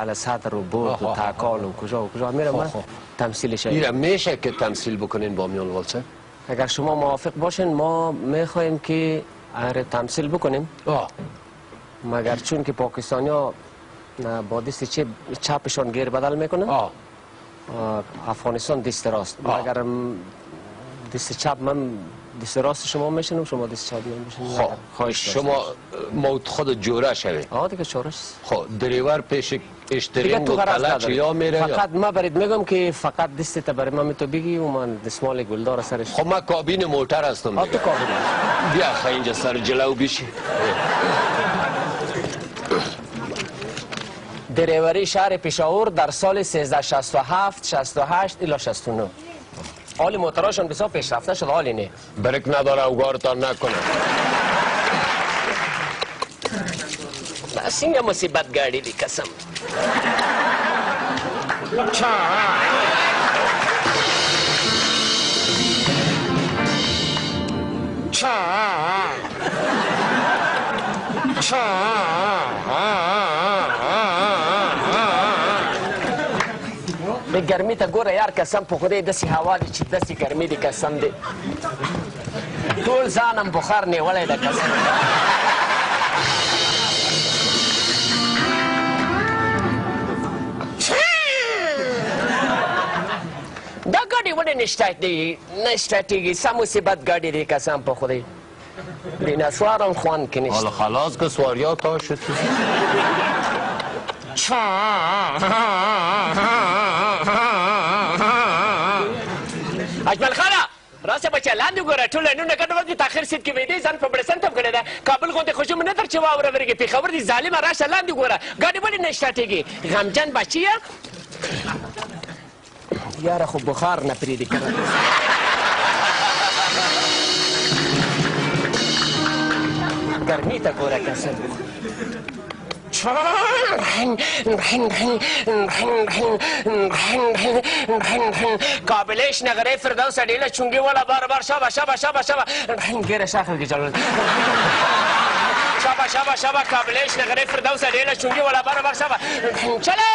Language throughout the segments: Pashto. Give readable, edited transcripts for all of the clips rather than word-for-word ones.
على صدر و بود و تکال و کجا و کجا میرم من تمثیلش میرم. میشه که تمثیل بکنین با میان والسه؟ اگر شما موافق باشین ما میخوایم که تمثیل بکنیم. مگر چون که پاکستانی ها با دست چپشان گیر بدل میکنن، افغانستان دست راست. مگر دست چپ من دست راست شما میشنم، شما دست چپ من میشنم. خب شما موت خود جوره شوید. دیگه چورش. خب دریور پیش اشترین و کلچ یا میره؟ فقط ما برید میگم که فقط دست تا برای من تو بگی و من دستمال گلدار سرش. خب من کابین موتر هستم. تو کابین بیا خیلی اینجا سر جلو بیشی. دریوری شهر پشاور در سال 1367 68 الی 69. حال موتراشون بسیار پیشرفته شد، حالی نه. برک نداره اوگارتان نکنه. بس این مصیبت گاڑی دی قسم. به گرمی تا گوره یار قسم په خدای داسې هوا دی چې داسې ګرمي دی قسم دی ټول ځانم بخار نیولی ده قسم. دا ګاډي ولې نه سټارټېږي؟ څه مصیبت ګاډي دی قسم په خدای. بنا سوارم خوان که نشته. حالا خلاص که سواریا تا شد. اجمل خانه راسه بچه لاندې ګوره ټول لینونه ګډ وځي تاخیر سید کې ویدې ځان په بړستن تم کړی ده. کابل غوندې خوشم نه تر چې واوره ورګي پېښور دي ظالمه راشه لاندې ګوره ګاډي ولې نه سټارټېږي؟ غمجن بچی یې یاره خو بخار نه پرېږدي کنه. ګرمي ته ګوره قسم. قابلش نغره فردوس اډیله چونګي والا بار بار شابه شابه شابه شابه ګیره شاخه کې چلول شابه شابه شابه قابلش نغره فردوس اډیله چونګي والا بار بار شابه چلو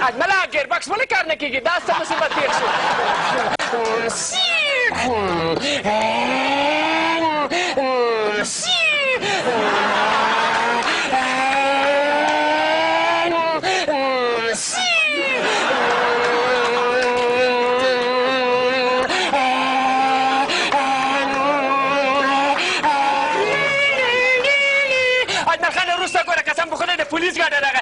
اجملا گیر باکس ولې کار نه کېږي؟ دا څه مصیبت تېر شو. اجمل خان وروسته ګوره قسم په خدای د پولیس ګاډی راغی.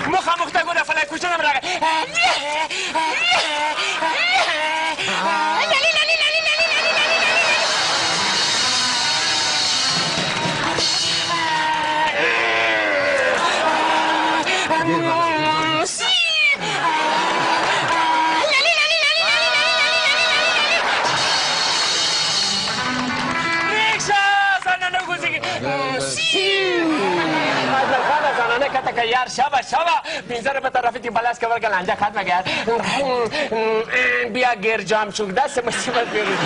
مخامخ ته ګوره فلای کوچن هم راغی. یار شابه شابه 15 روپه طرفی بلاس که ورگل انجا ختمه گرد بیا گیر جام شد دست مصیبت بیرون.